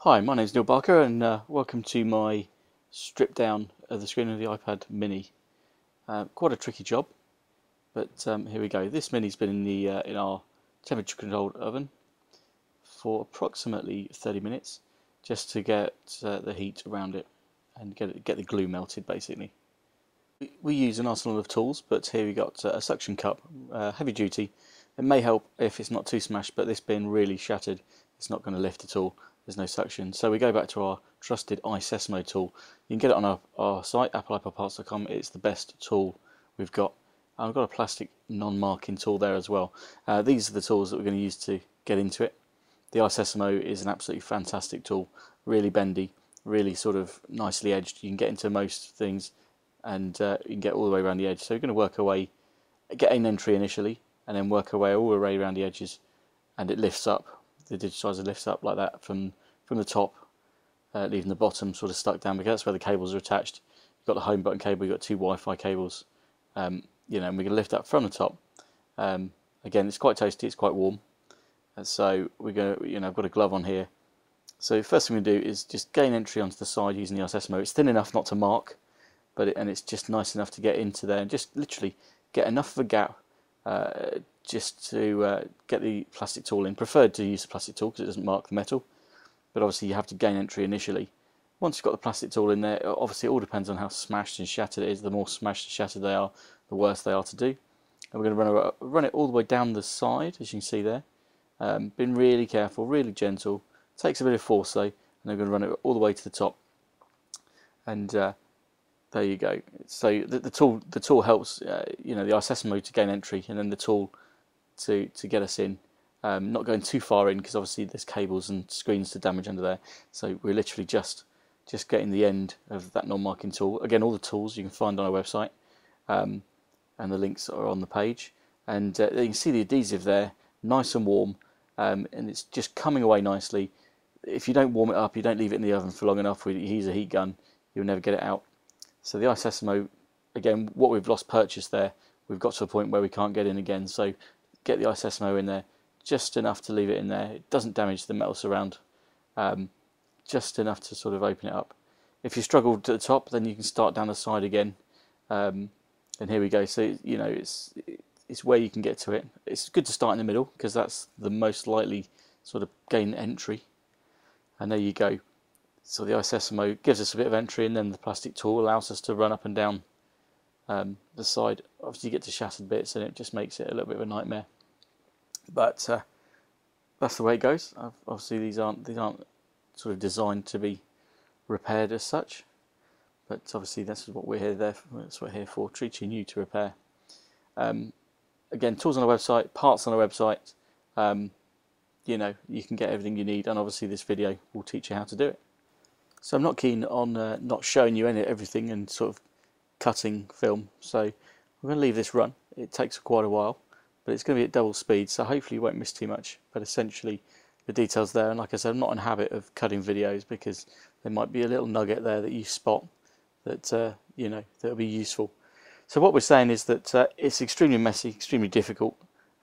Hi, my name is Neil Barker and welcome to my strip down of the screen of the iPad mini. Quite a tricky job, but here we go. This mini's been in our temperature controlled oven for approximately 30 minutes just to get the heat around it and get the glue melted basically. We use an arsenal of tools, but here we got a suction cup, heavy duty. It may help if it's not too smashed, but this being really shattered, it's not going to lift at all. There's no suction. So we go back to our trusted iSesamo tool. You can get it on our site, AppleiPodParts.com. It's the best tool we've got. And I've got a plastic non-marking tool there as well. These are the tools that we're going to use to get into it. The iSesamo is an absolutely fantastic tool, really bendy, really sort of nicely edged. You can get into most things and you can get all the way around the edge. So we're going to work our way, get an entry initially, and then work our way all the way around the edges, and it lifts up. The digitizer lifts up like that from the top, leaving the bottom sort of stuck down, because that's where the cables are attached. You've got the home button cable, you've got two Wi-Fi cables, and we're going to lift up from the top. Again, it's quite toasty, it's quite warm, and so we're going to, I've got a glove on here. So first thing we do is just gain entry onto the side using the iSesamo. It's thin enough not to mark, but it's just nice enough to get into there and just literally get enough of a gap just to get the plastic tool in. Preferred to use the plastic tool because it doesn't mark the metal, but obviously you have to gain entry initially. Once you've got the plastic tool in there, obviously it all depends on how smashed and shattered it is. The more smashed and shattered they are, the worse they are to do. And we're going to run it all the way down the side, as you can see there. Been really careful, really gentle. Takes a bit of force though, and we're going to run it all the way to the top. And there you go. So the tool helps, the iSesamo to gain entry, and then the tool to get us in. Not going too far in because obviously there's cables and screens to damage under there. So we're literally just getting the end of that non-marking tool. Again, all the tools you can find on our website, and the links are on the page. And you can see the adhesive there, nice and warm, and it's just coming away nicely. If you don't warm it up, you don't leave it in the oven for long enough, we use a heat gun, you'll never get it out. So the iSesamo, again, what we've lost purchase there, we've got to a point where we can't get in again. So get the iSesamo in there, just enough to leave it in there. It doesn't damage the metal surround, just enough to sort of open it up. If you struggle at the top, then you can start down the side again. And here we go. So it's where you can get to it. It's good to start in the middle because that's the most likely sort of gain entry. And there you go. So the iSesamo gives us a bit of entry, and then the plastic tool allows us to run up and down the side. Obviously you get to shattered bits and it just makes it a little bit of a nightmare. But that's the way it goes. Obviously these aren't sort of designed to be repaired as such, but obviously that's what we're here for. That's what we're here for, teaching you to repair. Again, tools on our website, parts on our website. You can get everything you need, and obviously this video will teach you how to do it. So I'm not keen on not showing you everything and sort of cutting film, so we're going to leave this run. It takes quite a while, but it's going to be at double speed, so hopefully you won't miss too much. But essentially the details there, and like I said, I'm not in the habit of cutting videos because there might be a little nugget there that you spot that that'll be useful. So what we're saying is that it's extremely messy, extremely difficult,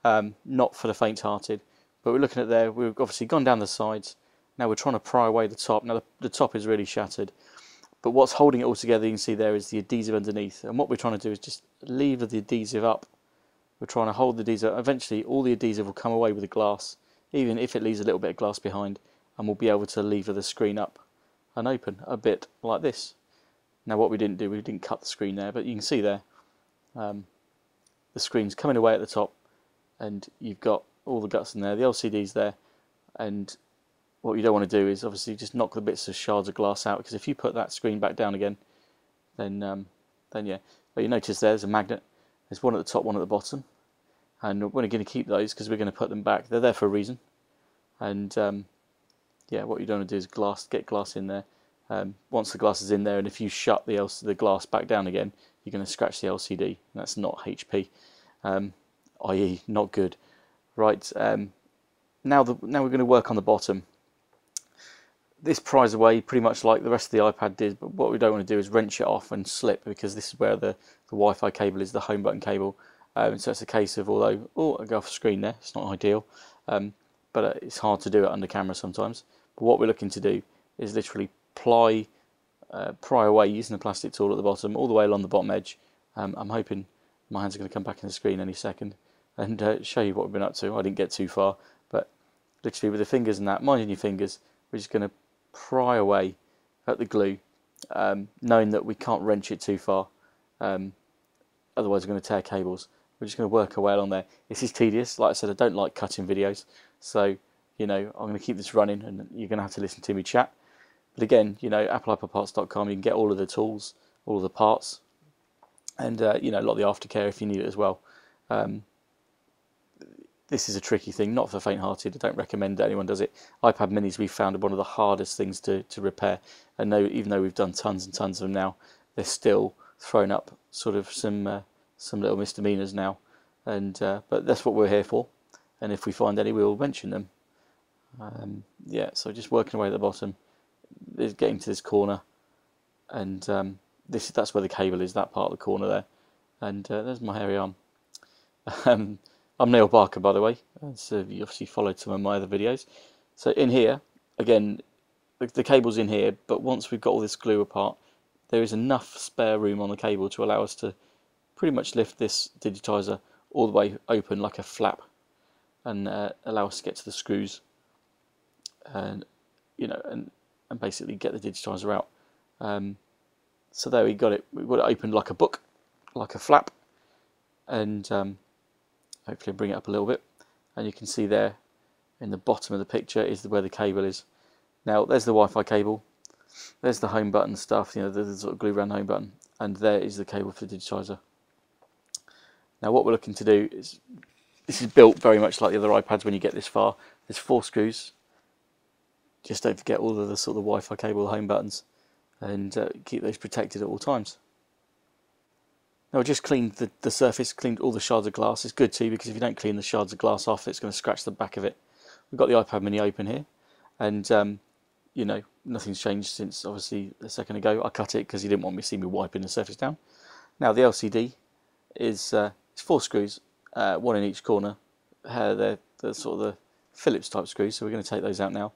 not for the faint-hearted. But we're looking at there, we've obviously gone down the sides. Now we're trying to pry away the top. Now the top is really shattered, but what's holding it all together, you can see there, is the adhesive underneath. And what we're trying to do is just lever the adhesive up. We're trying to hold the adhesive. Eventually all the adhesive will come away with the glass, even if it leaves a little bit of glass behind, and we'll be able to lever the screen up and open a bit like this. Now what we didn't do, we didn't cut the screen there, but you can see there, the screen's coming away at the top, and you've got all the guts in there, the LCD's there, and what you don't want to do is obviously just knock the bits of shards of glass out, because if you put that screen back down again, then yeah. But you notice there's a magnet. There's one at the top, one at the bottom, and we're going to keep those because we're going to put them back. They're there for a reason, and yeah, what you don't want to do is get glass in there. Once the glass is in there, and if you shut the glass back down again, you're going to scratch the LCD, and that's not HP, i.e. not good. Right, now we're going to work on the bottom. This pries away pretty much like the rest of the iPad did, but what we don't want to do is wrench it off and slip, because this is where the Wi-Fi cable is, the home button cable. So it's a case of, I go off screen there, it's not ideal, but it's hard to do it under camera sometimes. But what we're looking to do is literally pry away using the plastic tool at the bottom, all the way along the bottom edge. I'm hoping my hands are going to come back in the screen any second and show you what we've been up to. I didn't get too far, but literally with the fingers and that, minding your fingers, we're just going to pry away at the glue, knowing that we can't wrench it too far, otherwise we're going to tear cables. We're just going to work our way along there. This is tedious. Like I said, I don't like cutting videos, so I'm going to keep this running, and you're going to have to listen to me chat. But again, AppleiPodParts.com, you can get all of the tools, all of the parts, and a lot of the aftercare if you need it as well. This is a tricky thing, not for faint-hearted. I don't recommend that anyone does it. iPad minis we've found are one of the hardest things to repair, and even though we've done tons and tons of them now, they're still throwing up sort of some little misdemeanors now, and but that's what we're here for, and if we find any, we'll mention them. Yeah, so just working away at the bottom, is getting to this corner, and that's where the cable is, that part of the corner there, and there's my hairy arm. I'm Neil Barker, by the way, so you obviously followed some of my other videos. So in here, again, the cable's in here, but once we've got all this glue apart, there is enough spare room on the cable to allow us to pretty much lift this digitizer all the way open like a flap, and allow us to get to the screws, and and basically get the digitizer out. So there we got it. We got it opened like a book, like a flap, and hopefully bring it up a little bit, and you can see there in the bottom of the picture is where the cable is. Now there's the Wi-Fi cable, there's the home button stuff, the sort of glue around home button, and there is the cable for the digitizer. Now what we're looking to do is, this is built very much like the other iPads when you get this far. There's 4 screws. Just don't forget all of the sort of Wi-Fi cable, home buttons, and keep those protected at all times. Now I just cleaned the surface, cleaned all the shards of glass. It's good too, because if you don't clean the shards of glass off, it's going to scratch the back of it. We've got the iPad mini open here, and nothing's changed since obviously a second ago. I cut it because he didn't want me to see me wiping the surface down. Now the LCD is 4 screws, 1 in each corner. They're sort of the Phillips type screws, so we're going to take those out now.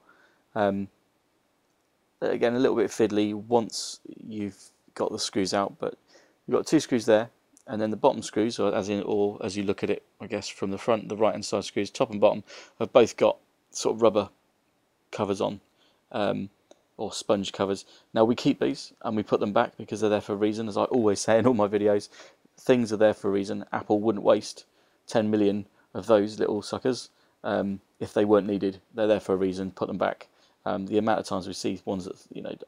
Again, a little bit fiddly once you've got the screws out, but you've got 2 screws there, and then the bottom screws, or as you look at it, I guess from the front, the right hand side screws, top and bottom, have both got sort of rubber covers on, or sponge covers. Now we keep these and we put them back because they're there for a reason. As I always say in all my videos, things are there for a reason. Apple wouldn't waste 10 million of those little suckers if they weren't needed. They're there for a reason. Put them back. The amount of times we see ones that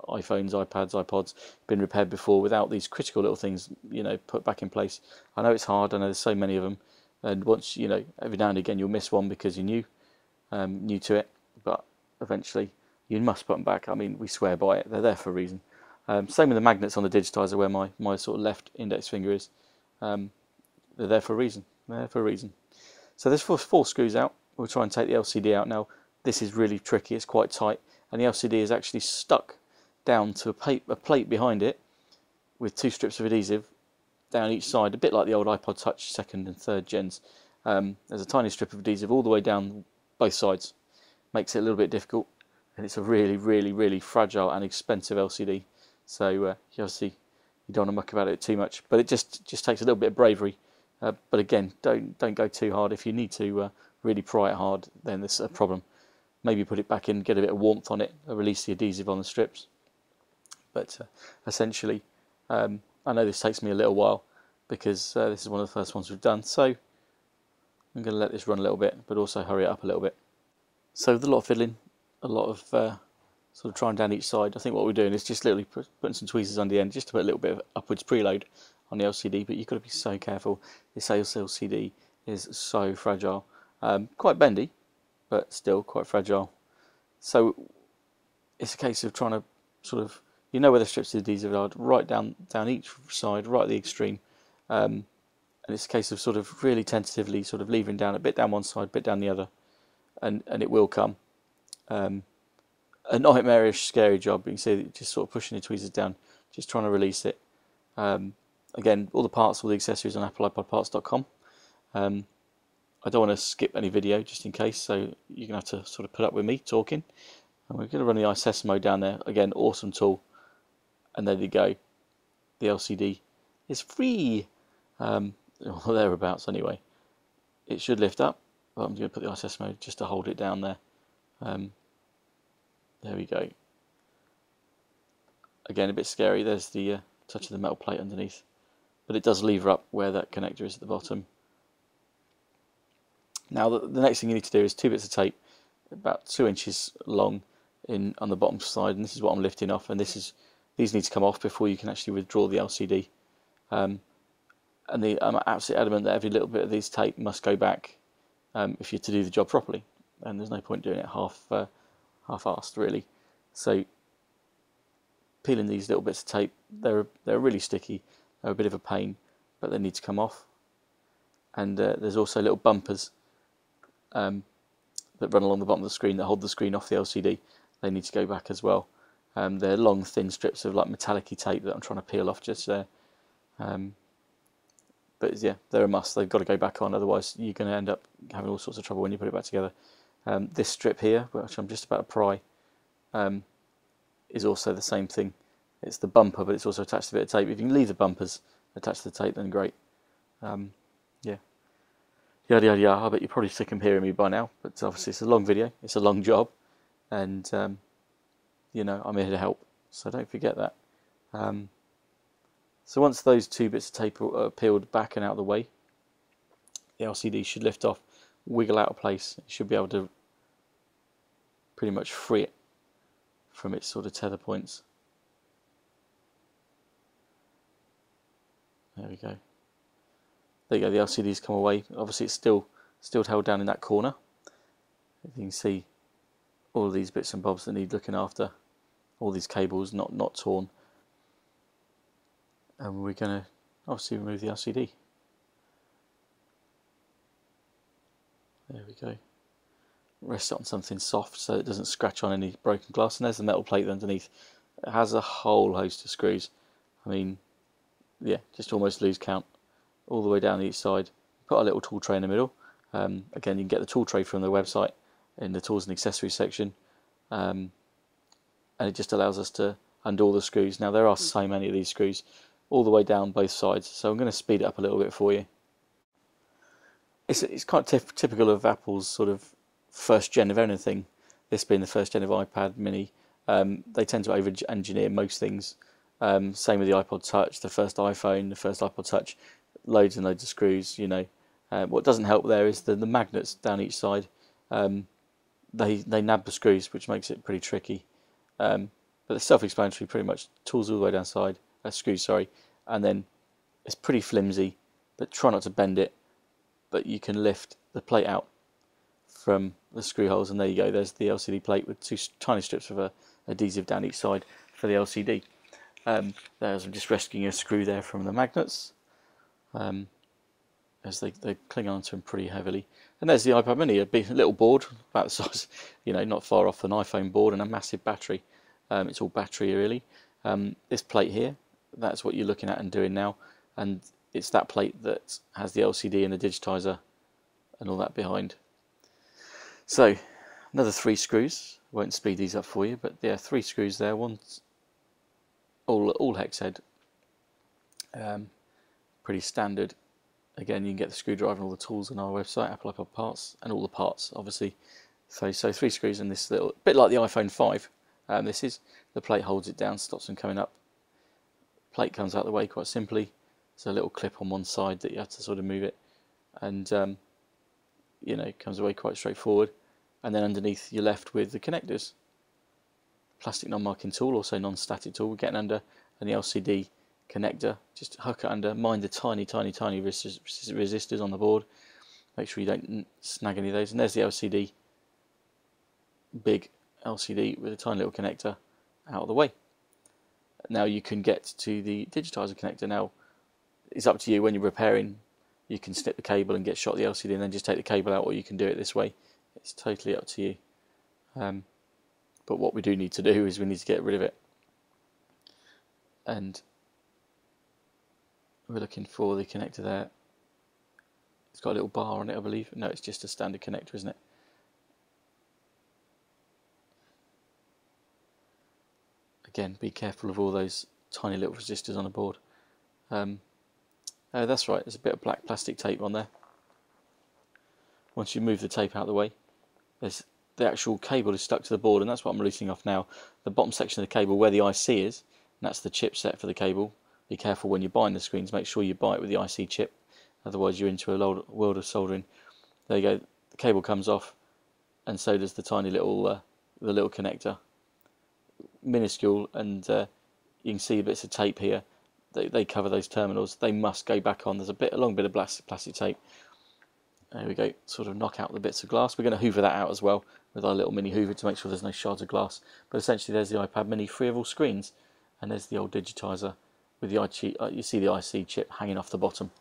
iPhones, iPads, iPods been repaired before without these critical little things put back in place. I know it's hard. I know there's so many of them, and once every now and again you'll miss one because you're new to it, but eventually you must put them back. I mean, we swear by it. They're there for a reason. Same with the magnets on the digitizer where my sort of left index finger is. They're there for a reason. They're there for a reason. So there's 4 screws out. We'll try and take the LCD out now. This is really tricky. It's quite tight, and the LCD is actually stuck down to a plate behind it with 2 strips of adhesive down each side, a bit like the old iPod Touch 2nd and 3rd gens. There's a tiny strip of adhesive all the way down both sides. Makes it a little bit difficult, and it's a really, really, really fragile and expensive LCD. So obviously you don't want to muck about it too much, but it just takes a little bit of bravery. But again, don't go too hard. If you need to really pry it hard, then there's a problem. Maybe put it back in, get a bit of warmth on it, release the adhesive on the strips. But essentially, I know this takes me a little while because this is one of the first ones we've done. So I'm going to let this run a little bit, but also hurry it up a little bit. So with a lot of fiddling, a lot of sort of trying down each side, I think what we're doing is just literally putting some tweezers on the end just to put a little bit of upwards preload on the LCD. But you've got to be so careful. This LCD is so fragile, quite bendy, but still quite fragile. So it's a case of trying to sort of, where the strips of adhesive are, right down each side, right at the extreme. And it's a case of sort of really tentatively sort of leaving down a bit down one side, a bit down the other, and it will come. A nightmarish, scary job. You can see just sort of pushing the tweezers down, just trying to release it. Again, all the parts, all the accessories on AppleiPodParts.com. I don't want to skip any video just in case, so you're going to have to sort of put up with me talking. And we're going to run the ISS mode down there. Again, awesome tool. And there you go. The LCD is free. Or thereabouts anyway. It should lift up. But I'm going to put the ISS mode just to hold it down there. There we go. Again, a bit scary. There's the touch of the metal plate underneath. But it does lever up where that connector is at the bottom. Now the next thing you need to do is 2 bits of tape, about 2 inches long, on the bottom side, and this is what I'm lifting off. And these need to come off before you can actually withdraw the LCD. And I'm absolutely adamant that every little bit of this tape must go back if you're to do the job properly. And there's no point doing it half-assed really. So peeling these little bits of tape, they're really sticky. They're a bit of a pain, but they need to come off. And there's also little bumpers that run along the bottom of the screen that hold the screen off the LCD. They need to go back as well. They're long, thin strips of like metallic-y tape that I'm trying to peel off just there. But yeah, they're a must. They've got to go back on, otherwise you're going to end up having all sorts of trouble when you put it back together. This strip here, which I'm just about to pry, is also the same thing. It's the bumper, but it's also attached to a bit of tape. If you can leave the bumpers attached to the tape, then great. Yeah. Yada yada yada. I bet you're probably sick of hearing me by now, but obviously it's a long video, it's a long job, and you know, I'm here to help, so don't forget that. So once those 2 bits of tape are peeled back and out of the way, the LCD should lift off, wiggle out of place. You should be able to pretty much free it from its sort of tether points. There we go. There you go, the LCD's come away. Obviously it's still held down in that corner. You can see all of these bits and bobs that need looking after. All these cables not torn. And we're going to obviously remove the LCD. There we go. Rest it on something soft so it doesn't scratch on any broken glass. And there's the metal plate underneath. It has a whole host of screws. I mean, yeah, just almost lose count. All the way down each side. Put a little tool tray in the middle. Again, you can get the tool tray from the website in the tools and accessories section. And it just allows us to undo all the screws. Now there are so many of these screws all the way down both sides, so I'm going to speed it up a little bit for you. It's kind of typical of Apple's sort of first gen of anything, this being the first gen of iPad mini. They tend to over-engineer most things. Same with the iPod Touch, the first iPhone, the first iPod Touch, loads and loads of screws, you know. What doesn't help there is the magnets down each side. They nab the screws, which makes it pretty tricky. But it's self-explanatory pretty much. Tools all the way down side, screws, sorry, and then it's pretty flimsy, but try not to bend it. But you can lift the plate out from the screw holes, and there you go. There's the LCD plate with 2 tiny strips of adhesive down each side for the LCD. I'm just rescuing a screw there from the magnets, as they cling onto them pretty heavily. And there's the iPad mini, a little board about the size, you know, not far off an iPhone board, and a massive battery. It's all battery really. This plate here, that's what you're looking at and doing now, and it's that plate that has the LCD and the digitizer and all that behind. So another 3 screws. Won't speed these up for you, but yeah, 3 screws there. One's all hex head, pretty standard. Again, you can get the screwdriver and all the tools on our website, AppleiPodParts, and all the parts obviously. So 3 screws in this little bit like the iPhone 5. This is the plate holds it down, stops them coming up. Plate comes out of the way quite simply. There's a little clip on one side that you have to sort of move it, and you know, it comes away quite straightforward. And then underneath you're left with the connectors. Plastic non-marking tool, also non-static tool, getting under, and the LCD connector. Just hook it under. Mind the tiny resistors on the board. Make sure you don't snag any of those. And there's the LCD, big LCD with a tiny little connector out of the way. Now you can get to the digitizer connector. Now it's up to you when you're repairing. You can snip the cable and get shot the LCD and then just take the cable out, or you can do it this way. It's totally up to you. But what we do need to do is we need to get rid of it. And we're looking for the connector there. It's got a little bar on it, I believe. No, it's just a standard connector, isn't it? Again, be careful of all those tiny little resistors on the board. That's right, there's a bit of black plastic tape on there. Once you move the tape out of the way, the actual cable is stuck to the board, and that's what I'm loosening off now. The bottom section of the cable where the IC is, and that's the chipset for the cable. Be careful when you're buying the screens, make sure you buy it with the IC chip, otherwise you're into a world of soldering. There you go, the cable comes off, and so does the tiny little the little connector. Minuscule, and you can see bits of tape here. They cover those terminals. They must go back on. There's a long bit of plastic tape. There we go, sort of knock out the bits of glass. We're going to hoover that out as well with our little mini hoover to make sure there's no shards of glass. But essentially there's the iPad mini free of all screens, and there's the old digitizer with the you see the IC chip hanging off the bottom.